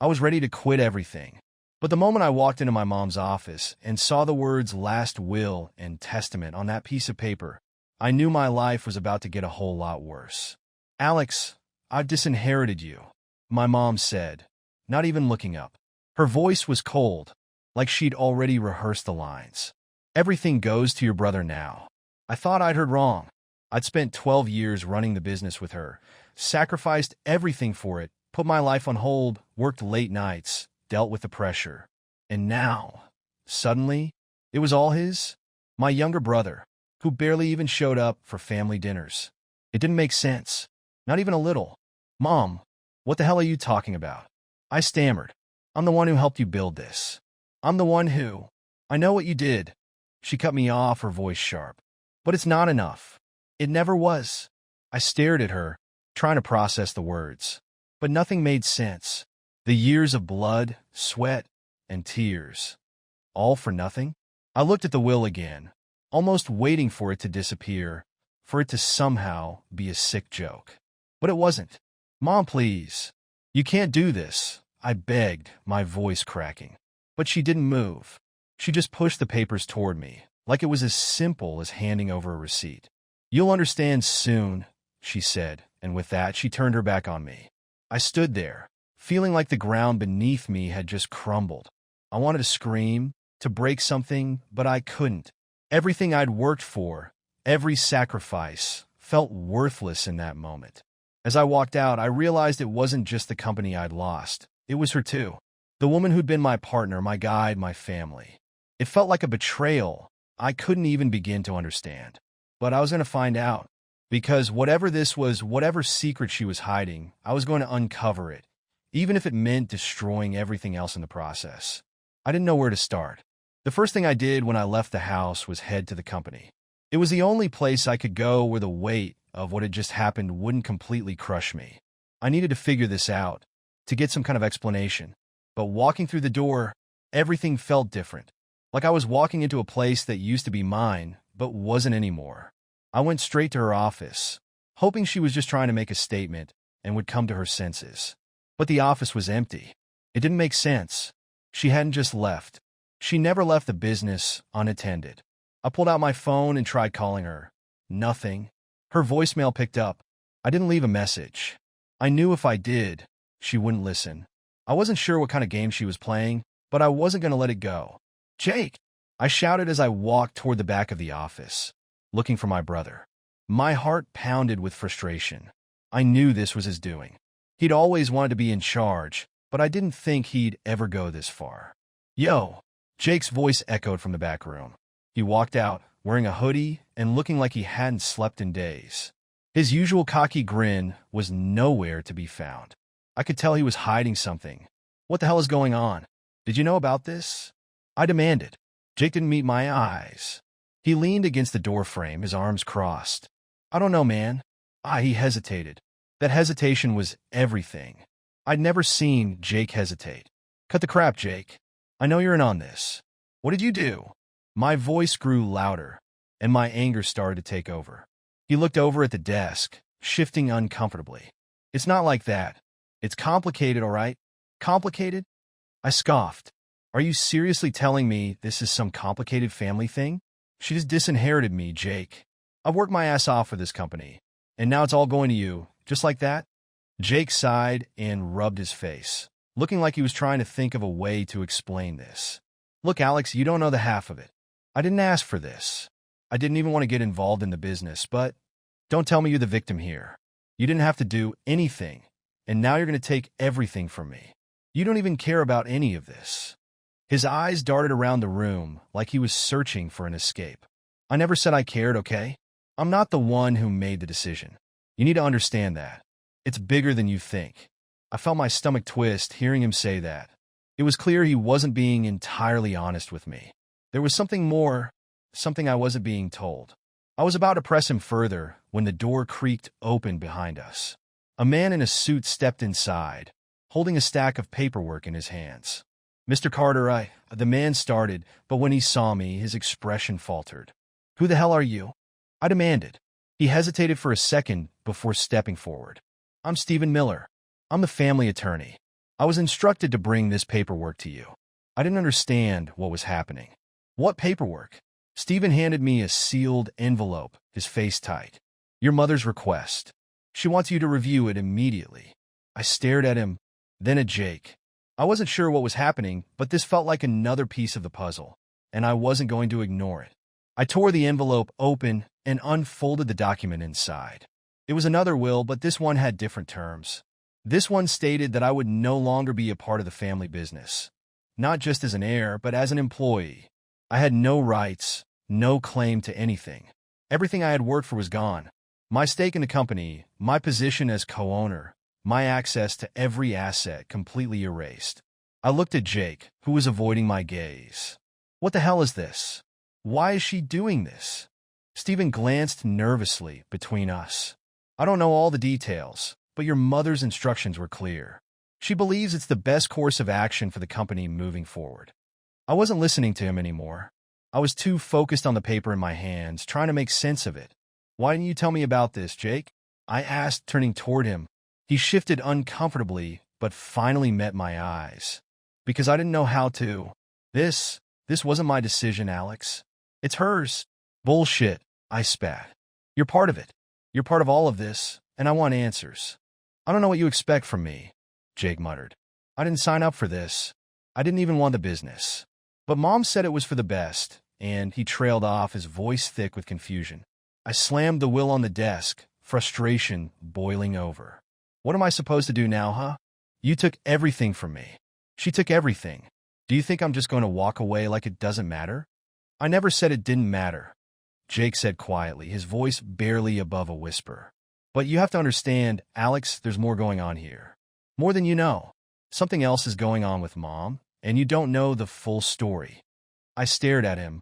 I was ready to quit everything. But the moment I walked into my mom's office and saw the words last will and testament on that piece of paper, I knew my life was about to get a whole lot worse. "Alex, I've disinherited you," my mom said, not even looking up. Her voice was cold, like she'd already rehearsed the lines. "Everything goes to your brother now." I thought I'd heard wrong. I'd spent 12 years running the business with her, sacrificed everything for it, put my life on hold, worked late nights, dealt with the pressure. And now, suddenly, it was all his? My younger brother, who barely even showed up for family dinners. It didn't make sense. Not even a little. "Mom, what the hell are you talking about?" I stammered. "I'm the one who helped you build this. I'm the one who—" "I know what you did." She cut me off, her voice sharp. "But it's not enough. It never was." I stared at her, trying to process the words. But nothing made sense. The years of blood, sweat, and tears. All for nothing? I looked at the will again, almost waiting for it to disappear, for it to somehow be a sick joke. But it wasn't. "Mom, please. You can't do this," I begged, my voice cracking. But she didn't move. She just pushed the papers toward me, like it was as simple as handing over a receipt. "You'll understand soon," she said, and with that, she turned her back on me. I stood there, feeling like the ground beneath me had just crumbled. I wanted to scream, to break something, but I couldn't. Everything I'd worked for, every sacrifice, felt worthless in that moment. As I walked out, I realized it wasn't just the company I'd lost. It was her too. The woman who'd been my partner, my guide, my family. It felt like a betrayal I couldn't even begin to understand. But I was going to find out. Because whatever this was, whatever secret she was hiding, I was going to uncover it, even if it meant destroying everything else in the process. I didn't know where to start. The first thing I did when I left the house was head to the company. It was the only place I could go where the weight of what had just happened wouldn't completely crush me. I needed to figure this out, to get some kind of explanation. But walking through the door, everything felt different. Like I was walking into a place that used to be mine, but wasn't anymore. I went straight to her office, hoping she was just trying to make a statement and would come to her senses. But the office was empty. It didn't make sense. She hadn't just left. She never left the business unattended. I pulled out my phone and tried calling her. Nothing. Her voicemail picked up. I didn't leave a message. I knew if I did, she wouldn't listen. I wasn't sure what kind of game she was playing, but I wasn't going to let it go. "Jake!" I shouted as I walked toward the back of the office, looking for my brother. My heart pounded with frustration. I knew this was his doing. He'd always wanted to be in charge, but I didn't think he'd ever go this far. "Yo!" Jake's voice echoed from the back room. He walked out, wearing a hoodie and looking like he hadn't slept in days. His usual cocky grin was nowhere to be found. I could tell he was hiding something. "What the hell is going on? Did you know about this?" I demanded. Jake didn't meet my eyes. He leaned against the doorframe, his arms crossed. "I don't know, man." He hesitated. That hesitation was everything. I'd never seen Jake hesitate. "Cut the crap, Jake. I know you're in on this. What did you do?" My voice grew louder, and my anger started to take over. He looked over at the desk, shifting uncomfortably. "It's not like that. It's complicated, all right?" "Complicated?" I scoffed. "Are you seriously telling me this is some complicated family thing? She just disinherited me, Jake. I've worked my ass off for this company, and now it's all going to you, just like that?" Jake sighed and rubbed his face, looking like he was trying to think of a way to explain this. "Look, Alex, you don't know the half of it. I didn't ask for this. I didn't even want to get involved in the business, but don't tell me you're the victim here. You didn't have to do anything, and now you're going to take everything from me. You don't even care about any of this." His eyes darted around the room like he was searching for an escape. "I never said I cared, okay? I'm not the one who made the decision. You need to understand that. It's bigger than you think." I felt my stomach twist hearing him say that. It was clear he wasn't being entirely honest with me. There was something more, something I wasn't being told. I was about to press him further when the door creaked open behind us. A man in a suit stepped inside, holding a stack of paperwork in his hands. "Mr. Carter, the man started, but when he saw me, his expression faltered. "Who the hell are you?" I demanded. He hesitated for a second before stepping forward. "I'm Stephen Miller. I'm the family attorney. I was instructed to bring this paperwork to you. I didn't understand what was happening. What paperwork? Stephen handed me a sealed envelope, his face tight. Your mother's request. She wants you to review it immediately. I stared at him, then at Jake. I wasn't sure what was happening, but this felt like another piece of the puzzle, and I wasn't going to ignore it. I tore the envelope open and unfolded the document inside. It was another will, but this one had different terms. This one stated that I would no longer be a part of the family business, not just as an heir, but as an employee. I had no rights, no claim to anything. Everything I had worked for was gone. My stake in the company, my position as co-owner, my access to every asset completely erased. I looked at Jake, who was avoiding my gaze. What the hell is this? Why is she doing this? Stephen glanced nervously between us. I don't know all the details, but your mother's instructions were clear. She believes it's the best course of action for the company moving forward. I wasn't listening to him anymore. I was too focused on the paper in my hands, trying to make sense of it. Why didn't you tell me about this, Jake? I asked, turning toward him. He shifted uncomfortably, but finally met my eyes. Because I didn't know how to. This wasn't my decision, Alex. It's hers. Bullshit, I spat. You're part of it. You're part of all of this, and I want answers. I don't know what you expect from me, Jake muttered. I didn't sign up for this. I didn't even want the business. But Mom said it was for the best, and he trailed off, his voice thick with confusion. I slammed the will on the desk, frustration boiling over. What am I supposed to do now, huh? You took everything from me. She took everything. Do you think I'm just going to walk away like it doesn't matter? I never said it didn't matter, Jake said quietly, his voice barely above a whisper. But you have to understand, Alex, there's more going on here. More than you know. Something else is going on with Mom, and you don't know the full story. I stared at him,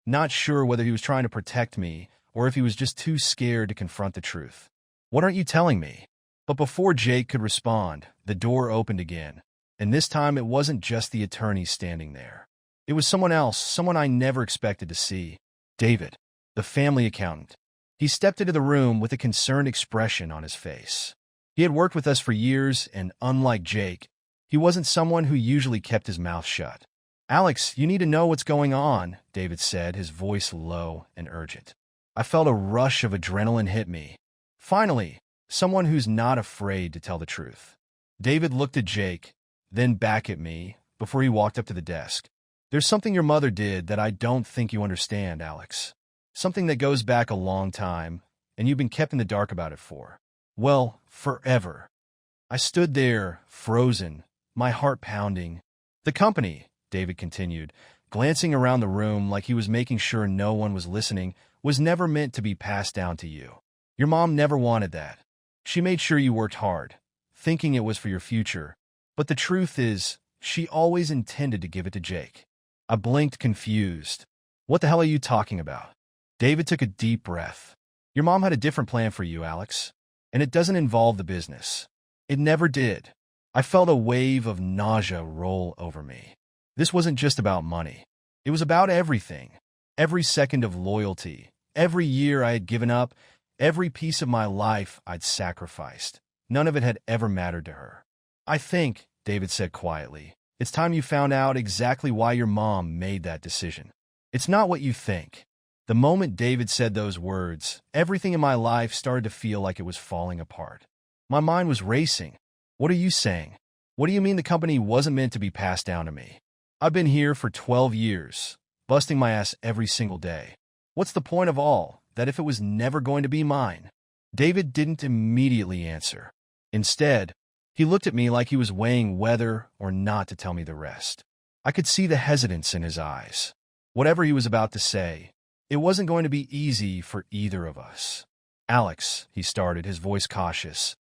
not sure whether he was trying to protect me or if he was just too scared to confront the truth. What aren't you telling me? But before Jake could respond, the door opened again, and this time it wasn't just the attorney standing there. It was someone else, someone I never expected to see. David, the family accountant. He stepped into the room with a concerned expression on his face. He had worked with us for years, and unlike Jake, he wasn't someone who usually kept his mouth shut. Alex, you need to know what's going on, David said, his voice low and urgent. I felt a rush of adrenaline hit me. Finally, someone who's not afraid to tell the truth. David looked at Jake, then back at me, before he walked up to the desk. There's something your mother did that I don't think you understand, Alex. Something that goes back a long time, and you've been kept in the dark about it for, well, forever. I stood there, frozen, my heart pounding. The company, David continued, glancing around the room like he was making sure no one was listening, was never meant to be passed down to you. Your mom never wanted that. She made sure you worked hard, thinking it was for your future. But the truth is, she always intended to give it to Jake. I blinked, confused. What the hell are you talking about? David took a deep breath. Your mom had a different plan for you, Alex. And it doesn't involve the business. It never did. I felt a wave of nausea roll over me. This wasn't just about money. It was about everything. Every second of loyalty, every year I had given up, every piece of my life I'd sacrificed. None of it had ever mattered to her. I think, David said quietly, it's time you found out exactly why your mom made that decision. It's not what you think. The moment David said those words, everything in my life started to feel like it was falling apart. My mind was racing. What are you saying? What do you mean the company wasn't meant to be passed down to me? I've been here for 12 years, busting my ass every single day. What's the point of all that if it was never going to be mine? David didn't immediately answer. Instead, he looked at me like he was weighing whether or not to tell me the rest. I could see the hesitance in his eyes. Whatever he was about to say, it wasn't going to be easy for either of us. Alex, he started, his voice cautious,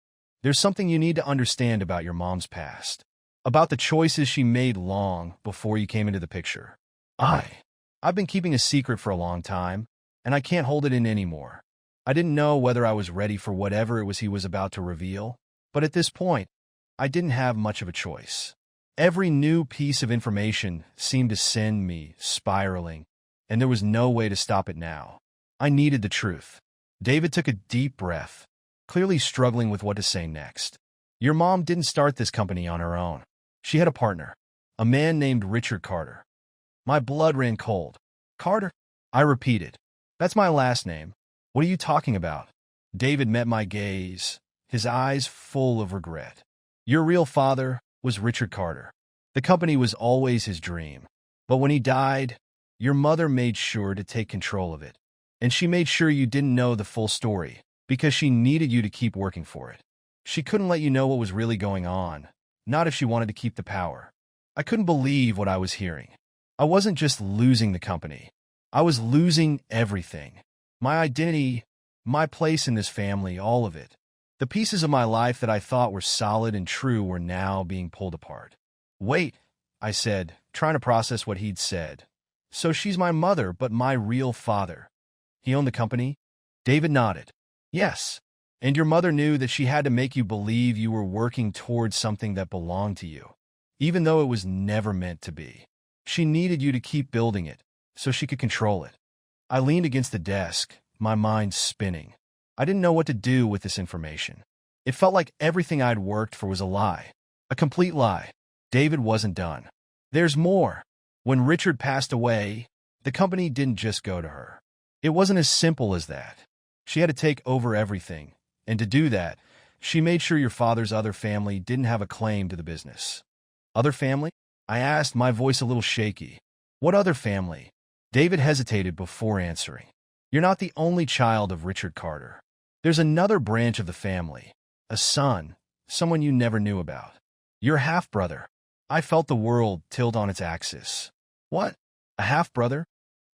there's something you need to understand about your mom's past, about the choices she made long before you came into the picture. I've been keeping a secret for a long time, and I can't hold it in anymore. I didn't know whether I was ready for whatever it was he was about to reveal, but at this point, I didn't have much of a choice. Every new piece of information seemed to send me spiraling, and there was no way to stop it now. I needed the truth. David took a deep breath, clearly struggling with what to say next. Your mom didn't start this company on her own. She had a partner, a man named Richard Carter. My blood ran cold. Carter? I repeated. That's my last name. What are you talking about? David met my gaze, his eyes full of regret. Your real father was Richard Carter. The company was always his dream. But when he died, your mother made sure to take control of it. And she made sure you didn't know the full story, because she needed you to keep working for it. She couldn't let you know what was really going on, not if she wanted to keep the power. I couldn't believe what I was hearing. I wasn't just losing the company. I was losing everything. My identity, my place in this family, all of it. The pieces of my life that I thought were solid and true were now being pulled apart. Wait, I said, trying to process what he'd said. So she's my mother, but my real father. He owned the company? David nodded. Yes. And your mother knew that she had to make you believe you were working towards something that belonged to you, even though it was never meant to be. She needed you to keep building it, so she could control it. I leaned against the desk, my mind spinning. I didn't know what to do with this information. It felt like everything I'd worked for was a lie. A complete lie. David wasn't done. There's more. When Richard passed away, the company didn't just go to her. It wasn't as simple as that. She had to take over everything, and to do that, she made sure your father's other family didn't have a claim to the business. Other family? I asked, my voice a little shaky. What other family? David hesitated before answering. You're not the only child of Richard Carter. There's another branch of the family, a son, someone you never knew about. Your half-brother. I felt the world tilt on its axis. What? A half-brother?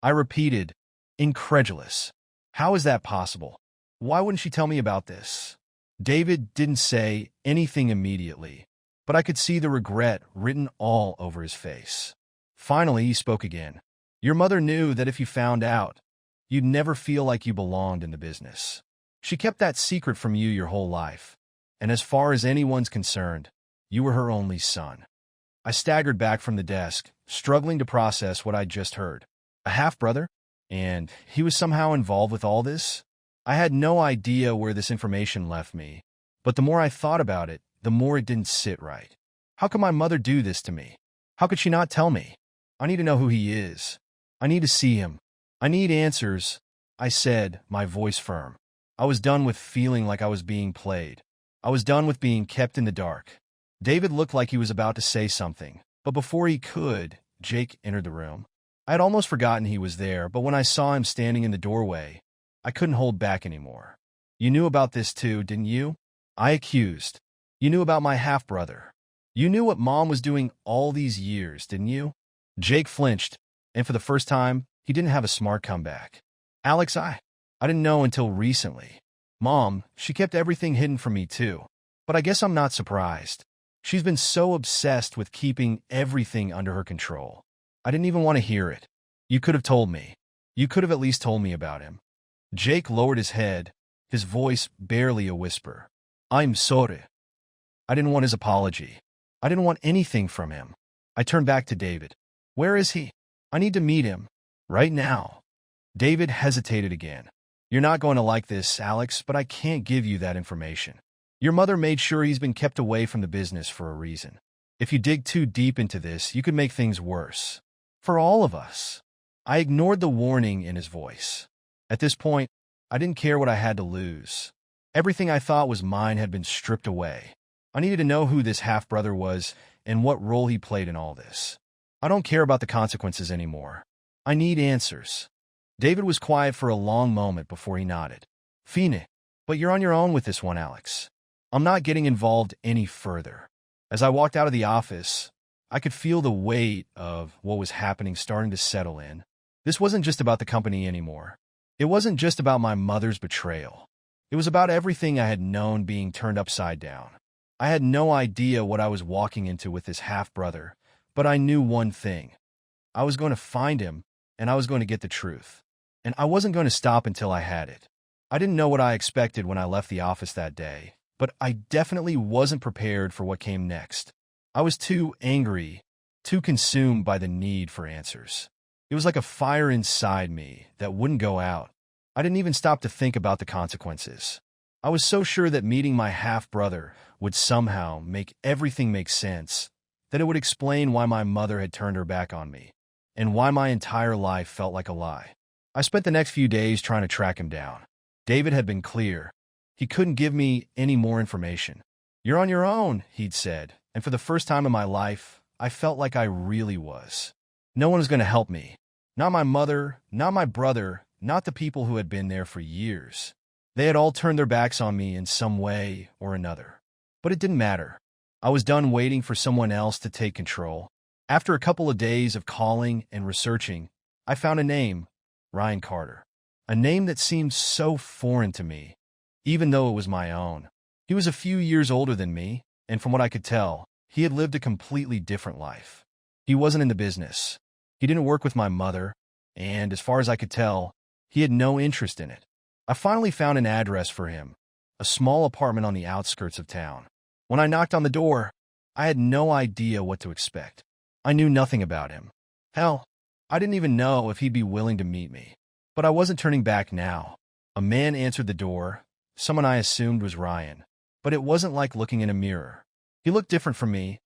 I repeated, incredulous. How is that possible? Why wouldn't she tell me about this? David didn't say anything immediately, but I could see the regret written all over his face. Finally, he spoke again. Your mother knew that if you found out, you'd never feel like you belonged in the business. She kept that secret from you your whole life, and as far as anyone's concerned, you were her only son. I staggered back from the desk, struggling to process what I'd just heard. A half-brother? And he was somehow involved with all this? I had no idea where this information left me, but the more I thought about it, the more it didn't sit right. How could my mother do this to me? How could she not tell me? I need to know who he is. I need to see him. I need answers, I said, my voice firm. I was done with feeling like I was being played. I was done with being kept in the dark. David looked like he was about to say something, but before he could, Jake entered the room. I had almost forgotten he was there, but when I saw him standing in the doorway, I couldn't hold back anymore. You knew about this too, didn't you? I accused. You knew about my half-brother. You knew what Mom was doing all these years, didn't you? Jake flinched, and for the first time, he didn't have a smart comeback. Alex, I didn't know until recently. Mom, she kept everything hidden from me too. But I guess I'm not surprised. She's been so obsessed with keeping everything under her control. I didn't even want to hear it. You could have told me. You could have at least told me about him. Jake lowered his head, his voice barely a whisper. I'm sorry. I didn't want his apology. I didn't want anything from him. I turned back to David. Where is he? I need to meet him. Right now. David hesitated again. You're not going to like this, Alex, but I can't give you that information. Your mother made sure he's been kept away from the business for a reason. If you dig too deep into this, you could make things worse. For all of us. I ignored the warning in his voice. At this point, I didn't care what I had to lose. Everything I thought was mine had been stripped away. I needed to know who this half-brother was and what role he played in all this. I don't care about the consequences anymore. I need answers. David was quiet for a long moment before he nodded. Fine, but you're on your own with this one, Alex. I'm not getting involved any further. As I walked out of the office, I could feel the weight of what was happening starting to settle in. This wasn't just about the company anymore. It wasn't just about my mother's betrayal. It was about everything I had known being turned upside down. I had no idea what I was walking into with this half-brother, but I knew one thing. I was going to find him, and I was going to get the truth. And I wasn't going to stop until I had it. I didn't know what I expected when I left the office that day, but I definitely wasn't prepared for what came next. I was too angry, too consumed by the need for answers. It was like a fire inside me that wouldn't go out. I didn't even stop to think about the consequences. I was so sure that meeting my half-brother would somehow make everything make sense, that it would explain why my mother had turned her back on me, and why my entire life felt like a lie. I spent the next few days trying to track him down. David had been clear. He couldn't give me any more information. "You're on your own," he'd said, and for the first time in my life, I felt like I really was. No one was going to help me. Not my mother, not my brother, not the people who had been there for years. They had all turned their backs on me in some way or another. But it didn't matter. I was done waiting for someone else to take control. After a couple of days of calling and researching, I found a name, Ryan Carter. A name that seemed so foreign to me, even though it was my own. He was a few years older than me, and from what I could tell, he had lived a completely different life. He wasn't in the business. He didn't work with my mother, and as far as I could tell, he had no interest in it. I finally found an address for him, a small apartment on the outskirts of town. When I knocked on the door, I had no idea what to expect. I knew nothing about him. Hell, I didn't even know if he'd be willing to meet me. But I wasn't turning back now. A man answered the door, someone I assumed was Ryan. But it wasn't like looking in a mirror. He looked different from me,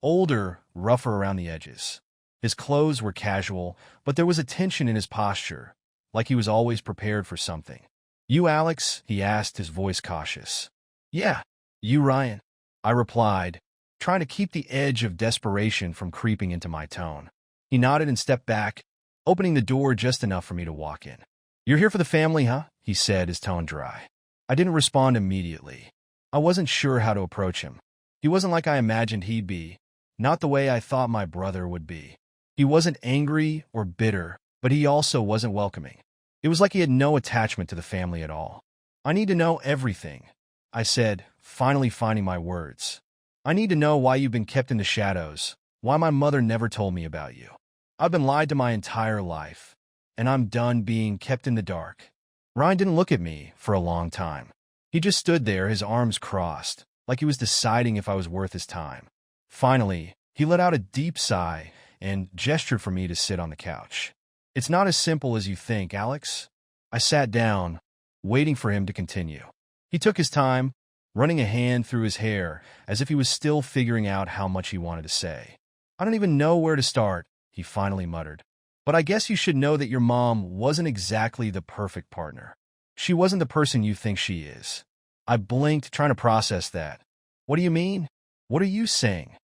older, rougher around the edges. His clothes were casual, but there was a tension in his posture, like he was always prepared for something. "You, Alex?" he asked, his voice cautious. "Yeah, you, Ryan," I replied, trying to keep the edge of desperation from creeping into my tone. He nodded and stepped back, opening the door just enough for me to walk in. "You're here for the family, huh?" he said, his tone dry. I didn't respond immediately. I wasn't sure how to approach him. He wasn't like I imagined he'd be, not the way I thought my brother would be. He wasn't angry or bitter, but he also wasn't welcoming. It was like he had no attachment to the family at all. "I need to know everything," I said, finally finding my words. "I need to know why you've been kept in the shadows, why my mother never told me about you. I've been lied to my entire life, and I'm done being kept in the dark." Ryan didn't look at me for a long time. He just stood there, his arms crossed, like he was deciding if I was worth his time. Finally, he let out a deep sigh and gestured for me to sit on the couch. "It's not as simple as you think, Alex." I sat down, waiting for him to continue. He took his time, running a hand through his hair, as if he was still figuring out how much he wanted to say. "I don't even know where to start," he finally muttered. "But I guess you should know that your mom wasn't exactly the perfect partner. She wasn't the person you think she is." I blinked, trying to process that. "What do you mean? What are you saying?"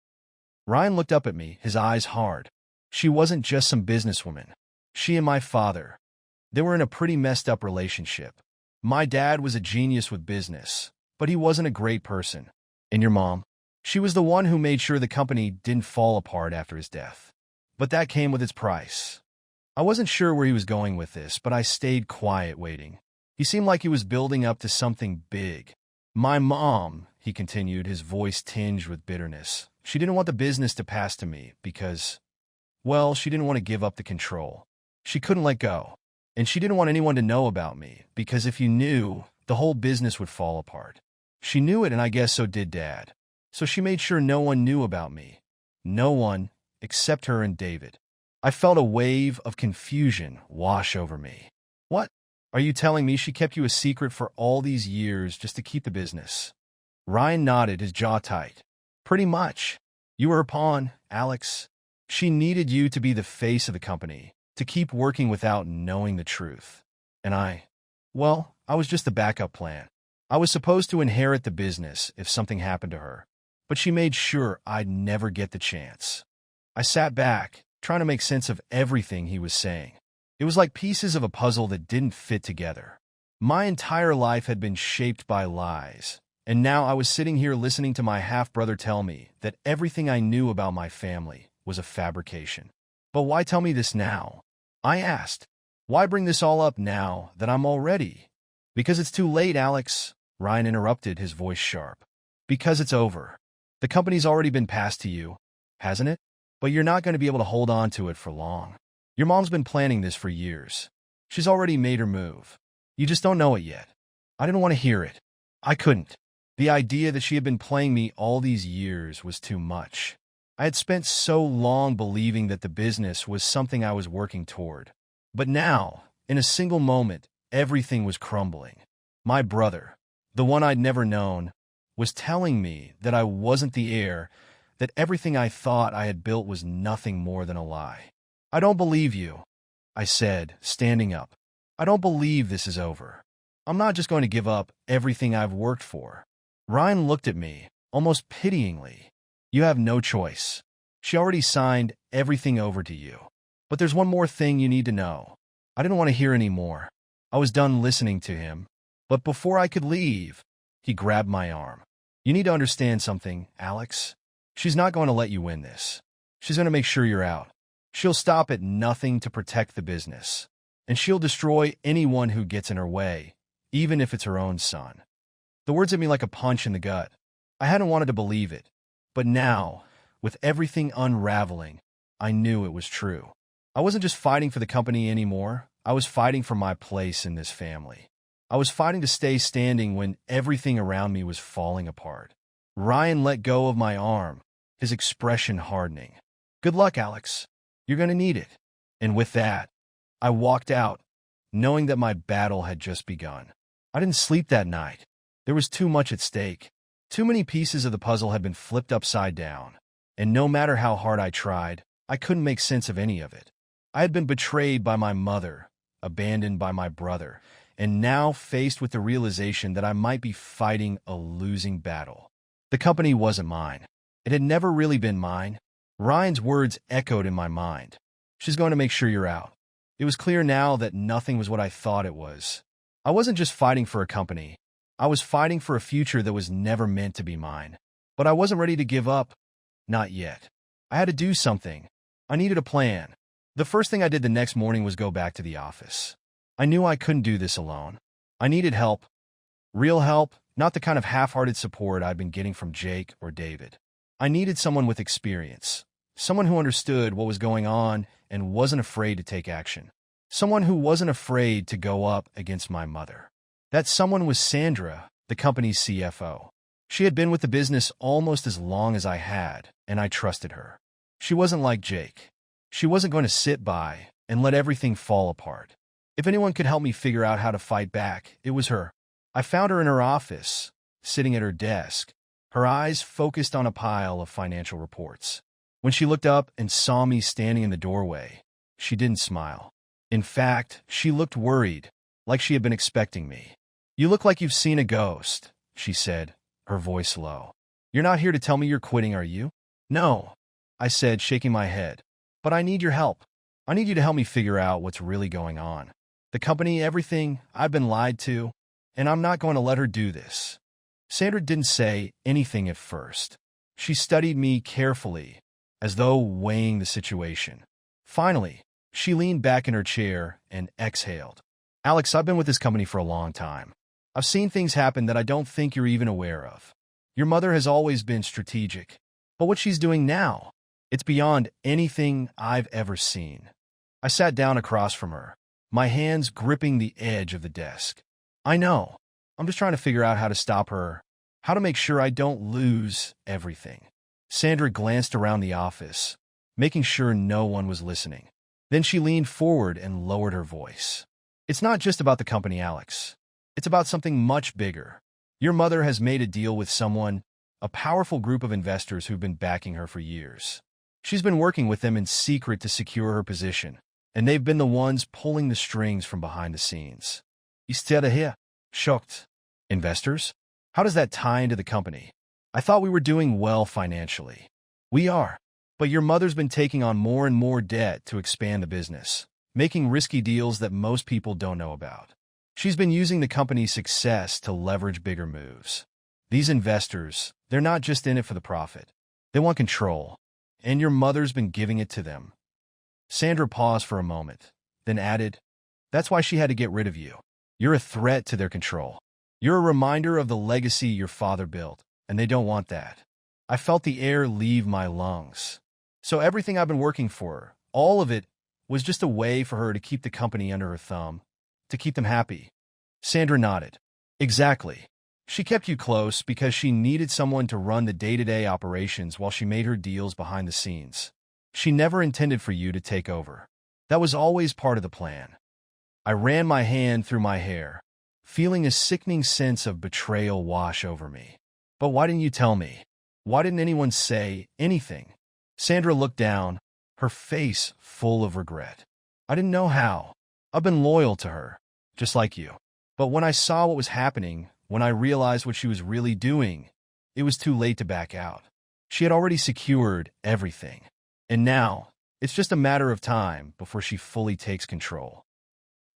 Ryan looked up at me, his eyes hard. "She wasn't just some businesswoman. She and my father, they were in a pretty messed up relationship. My dad was a genius with business, but he wasn't a great person. And your mom? She was the one who made sure the company didn't fall apart after his death. But that came with its price." I wasn't sure where he was going with this, but I stayed quiet, waiting. He seemed like he was building up to something big. "My mom," he continued, his voice tinged with bitterness, "she didn't want the business to pass to me because, well, she didn't want to give up the control. She couldn't let go. And she didn't want anyone to know about me, because if you knew, the whole business would fall apart. She knew it, and I guess so did Dad. So she made sure no one knew about me. No one, except her and David." I felt a wave of confusion wash over me. "What? Are you telling me she kept you a secret for all these years just to keep the business?" Ryan nodded, his jaw tight. "Pretty much. You were her pawn, Alex. She needed you to be the face of the company, to keep working without knowing the truth. And I was just the backup plan. I was supposed to inherit the business if something happened to her, but she made sure I'd never get the chance." I sat back, trying to make sense of everything he was saying. It was like pieces of a puzzle that didn't fit together. My entire life had been shaped by lies, and now I was sitting here listening to my half-brother tell me that everything I knew about my family was a fabrication. "But why tell me this now?" I asked. "Why bring this all up now that I'm all ready?" "Because it's too late, Alex," Ryan interrupted, his voice sharp. "Because it's over. The company's already been passed to you, hasn't it? But you're not going to be able to hold on to it for long. Your mom's been planning this for years. She's already made her move. You just don't know it yet." I didn't want to hear it. I couldn't. The idea that she had been playing me all these years was too much. I had spent so long believing that the business was something I was working toward. But now, in a single moment, everything was crumbling. My brother, the one I'd never known, was telling me that I wasn't the heir, that everything I thought I had built was nothing more than a lie. "I don't believe you," I said, standing up. "I don't believe this is over. I'm not just going to give up everything I've worked for." Ryan looked at me, almost pityingly. "You have no choice. She already signed everything over to you. But there's one more thing you need to know." I didn't want to hear any more. I was done listening to him. But before I could leave, he grabbed my arm. "You need to understand something, Alex. She's not going to let you win this. She's going to make sure you're out. She'll stop at nothing to protect the business. And she'll destroy anyone who gets in her way, even if it's her own son." The words hit me like a punch in the gut. I hadn't wanted to believe it. But now, with everything unraveling, I knew it was true. I wasn't just fighting for the company anymore. I was fighting for my place in this family. I was fighting to stay standing when everything around me was falling apart. Ryan let go of my arm, his expression hardening. "Good luck, Alex. You're going to need it." And with that, I walked out, knowing that my battle had just begun. I didn't sleep that night. There was too much at stake. Too many pieces of the puzzle had been flipped upside down. And no matter how hard I tried, I couldn't make sense of any of it. I had been betrayed by my mother, abandoned by my brother, and now faced with the realization that I might be fighting a losing battle. The company wasn't mine. It had never really been mine. Ryan's words echoed in my mind. "She's going to make sure you're out." It was clear now that nothing was what I thought it was. I wasn't just fighting for a company. I was fighting for a future that was never meant to be mine. But I wasn't ready to give up. Not yet. I had to do something. I needed a plan. The first thing I did the next morning was go back to the office. I knew I couldn't do this alone. I needed help. Real help, not the kind of half-hearted support I'd been getting from Jake or David. I needed someone with experience. Someone who understood what was going on and wasn't afraid to take action. Someone who wasn't afraid to go up against my mother. That someone was Sandra, the company's CFO. She had been with the business almost as long as I had, and I trusted her. She wasn't like Jake. She wasn't going to sit by and let everything fall apart. If anyone could help me figure out how to fight back, it was her. I found her in her office, sitting at her desk, her eyes focused on a pile of financial reports. When she looked up and saw me standing in the doorway, she didn't smile. In fact, she looked worried, like she had been expecting me. "You look like you've seen a ghost," she said, her voice low. "You're not here to tell me you're quitting, are you?" "No," I said, shaking my head. "But I need your help. I need you to help me figure out what's really going on. The company, everything, I've been lied to, and I'm not going to let her do this." Sandra didn't say anything at first. She studied me carefully, as though weighing the situation. Finally, she leaned back in her chair and exhaled. "Alex, I've been with this company for a long time. I've seen things happen that I don't think you're even aware of. Your mother has always been strategic, but what she's doing now, it's beyond anything I've ever seen." I sat down across from her, my hands gripping the edge of the desk. "I know. I'm just trying to figure out how to stop her, how to make sure I don't lose everything." Sandra glanced around the office, making sure no one was listening. Then she leaned forward and lowered her voice. "It's not just about the company, Alex. It's about something much bigger. Your mother has made a deal with someone, a powerful group of investors who've been backing her for years. She's been working with them in secret to secure her position, and they've been the ones pulling the strings from behind the scenes." "You still here?" Shocked. "Investors? How does that tie into the company? I thought we were doing well financially." "We are. But your mother's been taking on more and more debt to expand the business, making risky deals that most people don't know about. She's been using the company's success to leverage bigger moves. These investors, they're not just in it for the profit. They want control, and your mother's been giving it to them." Sandra paused for a moment, then added, "That's why she had to get rid of you. You're a threat to their control. You're a reminder of the legacy your father built, and they don't want that." I felt the air leave my lungs. So everything I've been working for, all of it, was just a way for her to keep the company under her thumb, to keep them happy. Sandra nodded. "Exactly. She kept you close because she needed someone to run the day-to-day operations while she made her deals behind the scenes. She never intended for you to take over. That was always part of the plan." I ran my hand through my hair, feeling a sickening sense of betrayal wash over me. "But why didn't you tell me?" Why didn't anyone say anything? Sandra looked down, her face full of regret. I didn't know how. I've been loyal to her, just like you. But when I saw what was happening, when I realized what she was really doing, it was too late to back out. She had already secured everything. And now, it's just a matter of time before she fully takes control.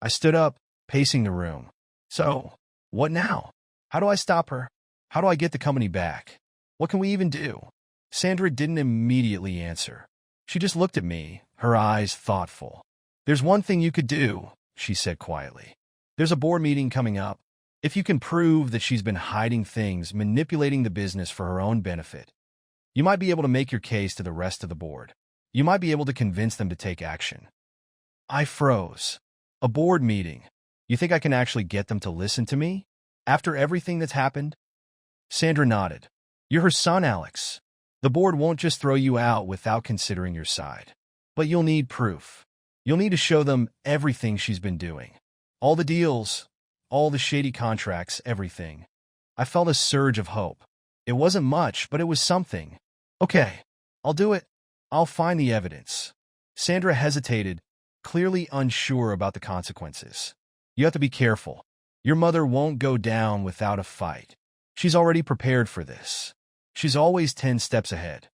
I stood up, pacing the room. So, what now? How do I stop her? How do I get the company back? What can we even do? Sandra didn't immediately answer. She just looked at me, her eyes thoughtful. There's one thing you could do, she said quietly. There's a board meeting coming up. If you can prove that she's been hiding things, manipulating the business for her own benefit, you might be able to make your case to the rest of the board. You might be able to convince them to take action. I froze. A board meeting. You think I can actually get them to listen to me? After everything that's happened? Sandra nodded. You're her son, Alex. The board won't just throw you out without considering your side. But you'll need proof. You'll need to show them everything she's been doing. All the deals, all the shady contracts, everything. I felt a surge of hope. It wasn't much, but it was something. Okay, I'll do it. I'll find the evidence. Sandra hesitated, clearly unsure about the consequences. You have to be careful. Your mother won't go down without a fight. She's already prepared for this. She's always 10 steps ahead.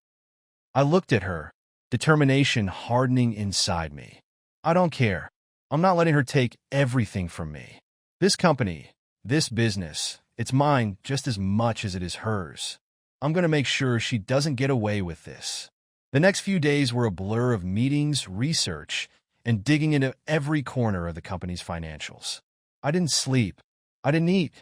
I looked at her, determination hardening inside me. I don't care. I'm not letting her take everything from me. This company, this business, it's mine just as much as it is hers. I'm going to make sure she doesn't get away with this. The next few days were a blur of meetings, research, and digging into every corner of the company's financials. I didn't sleep. I didn't eat.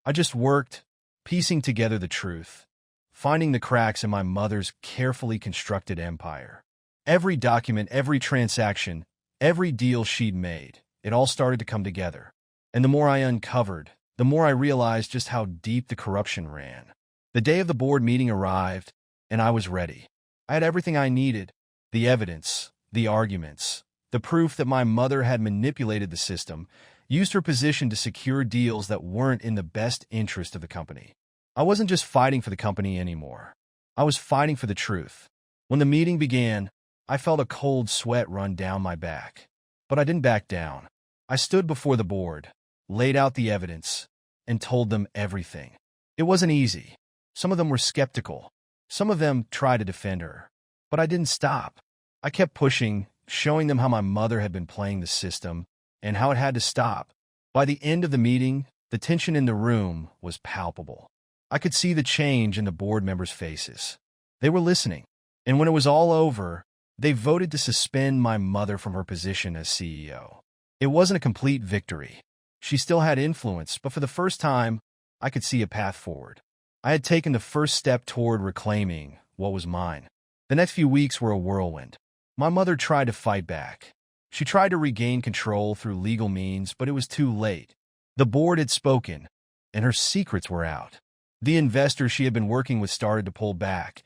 I just worked, piecing together the truth, finding the cracks in my mother's carefully constructed empire. Every document, every transaction, every deal she'd made, it all started to come together. And the more I uncovered, the more I realized just how deep the corruption ran. The day of the board meeting arrived, and I was ready. I had everything I needed, the evidence, the arguments, the proof that my mother had manipulated the system, used her position to secure deals that weren't in the best interest of the company. I wasn't just fighting for the company anymore. I was fighting for the truth. When the meeting began, I felt a cold sweat run down my back. But I didn't back down. I stood before the board, laid out the evidence, and told them everything. It wasn't easy. Some of them were skeptical. Some of them tried to defend her. But I didn't stop. I kept pushing, showing them how my mother had been playing the system and how it had to stop. By the end of the meeting, the tension in the room was palpable. I could see the change in the board members' faces. They were listening. And when it was all over, they voted to suspend my mother from her position as CEO. It wasn't a complete victory. She still had influence, but for the first time, I could see a path forward. I had taken the first step toward reclaiming what was mine. The next few weeks were a whirlwind. My mother tried to fight back. She tried to regain control through legal means, but it was too late. The board had spoken, and her secrets were out. The investors she had been working with started to pull back,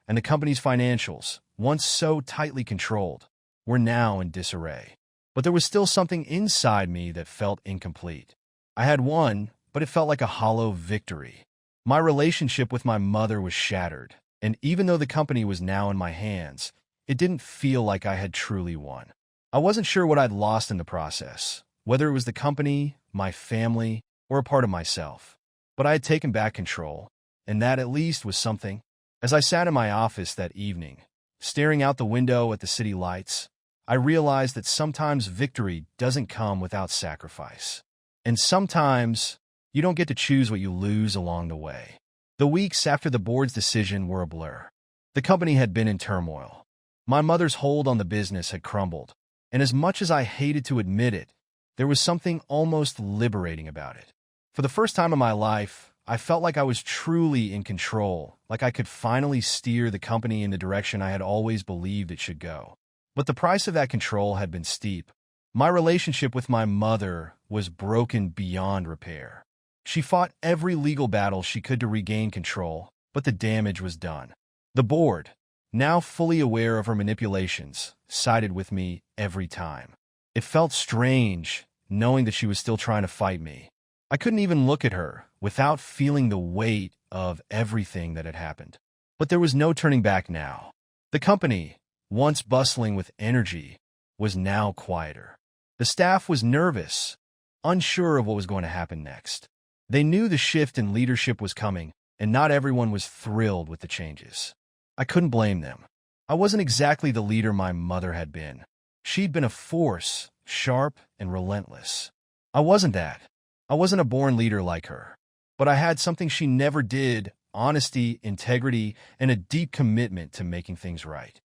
and the company's financials, once so tightly controlled, were now in disarray. But there was still something inside me that felt incomplete. I had won, but it felt like a hollow victory. My relationship with my mother was shattered, and even though the company was now in my hands, it didn't feel like I had truly won. I wasn't sure what I'd lost in the process, whether it was the company, my family, or a part of myself. But I had taken back control, and that at least was something. As I sat in my office that evening, staring out the window at the city lights, I realized that sometimes victory doesn't come without sacrifice. And sometimes you don't get to choose what you lose along the way. The weeks after the board's decision were a blur. The company had been in turmoil. My mother's hold on the business had crumbled, and as much as I hated to admit it, there was something almost liberating about it. For the first time in my life, I felt like I was truly in control, like I could finally steer the company in the direction I had always believed it should go. But the price of that control had been steep. My relationship with my mother was broken beyond repair. She fought every legal battle she could to regain control, but the damage was done. The board, now fully aware of her manipulations, sided with me every time. It felt strange, knowing that she was still trying to fight me. I couldn't even look at her without feeling the weight of everything that had happened. But there was no turning back now. The company, once bustling with energy, was now quieter. The staff was nervous, unsure of what was going to happen next. They knew the shift in leadership was coming, and not everyone was thrilled with the changes. I couldn't blame them. I wasn't exactly the leader my mother had been. She'd been a force, sharp and relentless. I wasn't that. I wasn't a born leader like her. But I had something she never did: honesty, integrity, and a deep commitment to making things right.